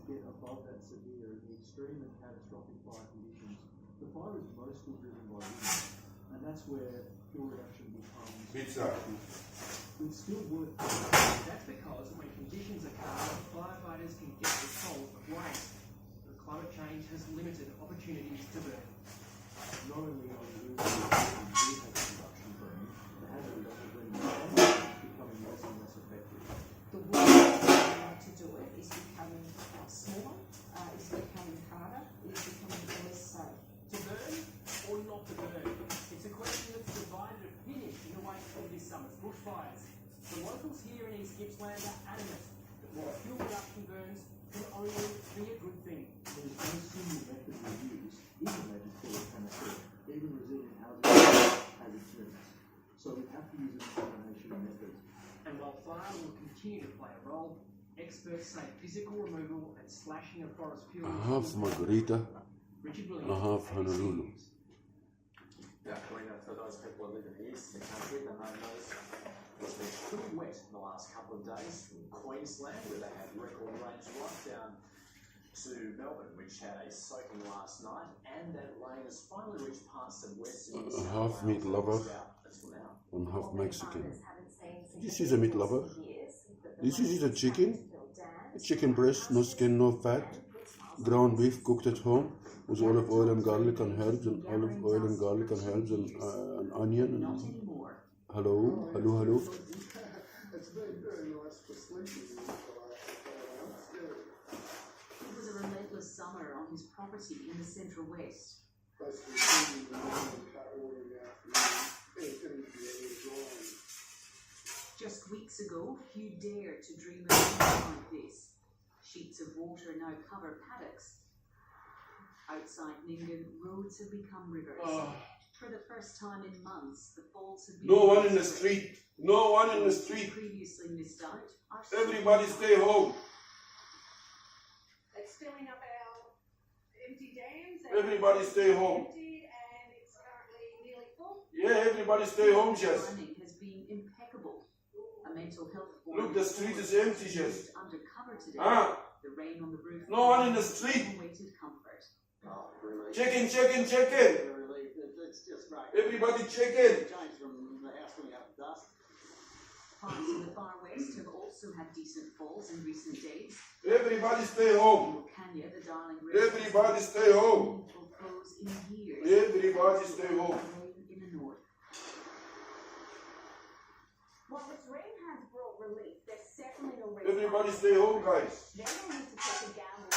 get above that severe and extreme and catastrophic fire conditions, the fire is mostly driven by wind, and that's where fuel reduction becomes with skilled work. That's because when conditions are calm, firefighters can get control of waste. The climate change has limited opportunities to burn. Not only are we losing vehicle production burn, the hazard reduction burn is becoming less and less effective. The work to do it is becoming smaller, is becoming harder, is becoming less safe. To burn or not to burn? It's a question that's divided opinion in the wake of this summer's bushfires. The locals here in East Gippsland are adamant that while fuel reduction burns can only be a good thing. There's no single method we use, even legislative chemistry, even resilient housing has its limits. So we have to use a combination of methods. And while fire will continue to play a role, experts say physical removal and slashing of forest fuel. A half margarita, Richard a Williams, half Honolulu. Yeah, for those people who live in the east of the country, they may notice it's been pretty wet in the last couple of days in Queensland, where they had record rains right down to Melbourne, which had a soaking last night, and that rain has finally reached parts of Western New South Half meat Wales lover until now. and half Mexican. This is a meat lover. This is a chicken. Chicken breast, no skin, no fat. Ground beef cooked at home with olive oil and garlic and herbs, and olive oil and garlic and herbs and onion. And hello. It's been very nice for sleeping. It was a relentless summer on his property in the Central West. Basically, feeding the morning, cut water in the afternoon, anything to be able to dry. Just weeks ago, few dared to dream of anything like this. Sheets of water now cover paddocks. Outside Nyngan, roads have become rivers. For the first time in months, the falls have been... No one in the street. No one in the street. Previously missed out. Everybody stay home. It's filling up our empty dams. Everybody stay home. Empty, and it's currently nearly full. Yeah, everybody stay home, Jess. Planning has been impeccable. A mental health Look, the street is empty, Jess. Undercover today. The rain on the roof. No one in the street. Awaited comfort. Oh, really? Chicken. It's just right. Everybody chicken. Change from the house filling up with dust. Parts in the far west have also had decent falls in recent days. Everybody stay home. Kenya, the Darling River. Everybody stay home. In years. Everybody stay home. In the north. While this rain has brought relief, there's certainly no rain. Everybody stay home, guys. Then we'll need to take a gamble.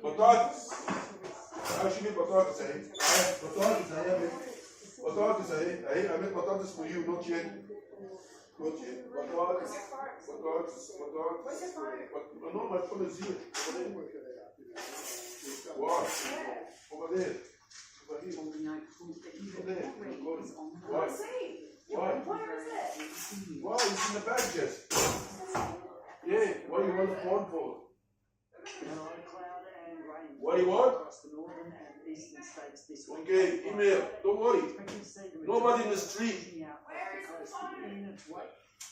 Potatoes. Actually, potatoes, eh? Potatoes, eh? I make potatoes for you, not yet. Not yet. Potatoes. Where's your fire? No, my phone is here. What? Over there. Holding out hope that even more rain is on the Why? Why? Where is it? Why? It's in the bag, Jess. Yeah, what do you want the phone for? What do you want? Okay, email. Don't worry. Nobody in the street. Where is the fire?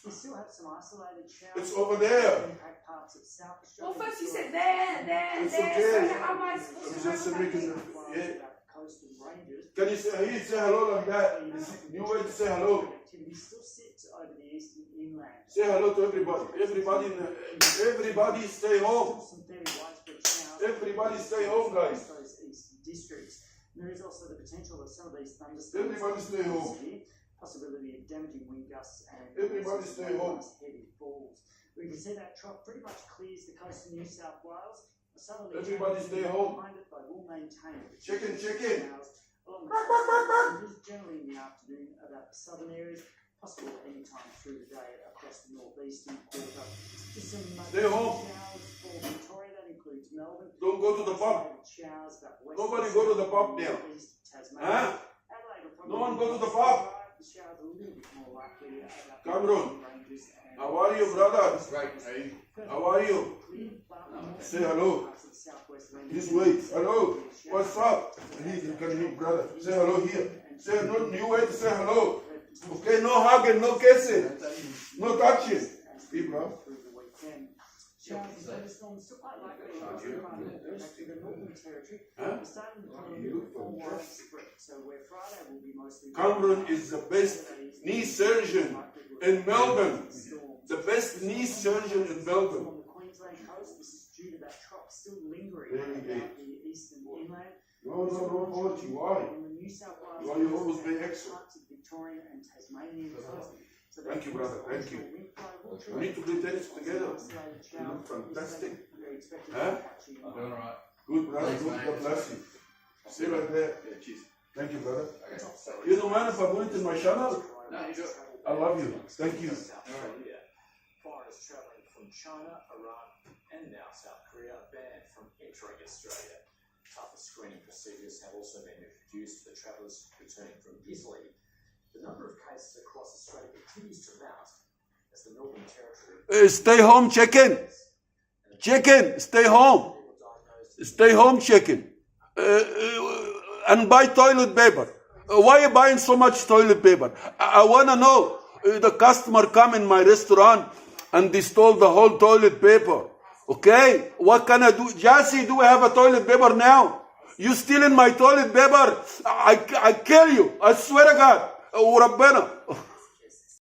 We still have some isolated showers. It's over there. Impact parts of South Well, Australia. first you said there. It's So okay. how am I supposed I'm to just know making that? yeah. Coastal ranges. Can you say hello like that? New way to say hello. Activity still sits over the eastern inland. Say hello to everybody. Everybody stay home. Some fairly widespread showers. Everybody stay home, guys. Those eastern districts. There is also the potential of some of these thunderstorms. Everybody stay home. Possibility of damaging wind gusts and Everybody stay home. heavy falls. We can see that trough pretty much clears the coast of New South Wales. Southerly Everybody stay home. Behind it, they will maintain it. Chicken. Along the coast, generally in the afternoon about the southern areas, possible any time through the day across the northeastern quarter. Just some Stay home. showers for Victoria, that includes Melbourne. Don't go to the pub. Showers about west Nobody go to the pub now. northeast Tasmania. Huh? Adelaide will No one probably go to the be pub. dry, the showers a little bit more likely about the Cameron. ranges and How are you, brother? Right, eh? How are you? Say hello. This way. Hello. What's up? You can hear, brother. Say hello here. Say no new way to say hello. Okay, no hugging, no kissing, no touching. Be bro. showers and thunderstorms took quite likely back to the Northern Territory. Huh? We're starting to look for widespread. So where Friday will be mostly Cameron is the best knee surgeon in Melbourne. The best knee surgeon in Melbourne. on the Queensland coast, this is due to that trough still lingering Very good. about the eastern inland. No, 40. Why? On the New South Wales Why you always being extra? parts of Victoria and Tasmanian coast. So Thank you, brother. Thank you. We need to do things together. You look fantastic. Huh? Doing alright. Good, brother. Good. God bless you. Stay right there. Yeah, cheers. Thank you, brother. Okay. You don't mind if I put it in my channel? No, you do it. I love you. Thank you. South Korea. Foreigners travelling from China, Iran, and now South Korea banned from entering Australia. Tougher screening procedures have also been introduced for the travellers returning from Italy. The number of cases across Australia continues to mount as the Northern Territory. Stay home, chicken. Chicken, stay home. Stay home, chicken. And buy toilet paper. Why are you buying so much toilet paper? I want to know. The customer come in my restaurant and they stole the whole toilet paper. Okay? What can I do? Jassy, do we have a toilet paper now? You stealing my toilet paper? I kill you. I swear to God. وربنا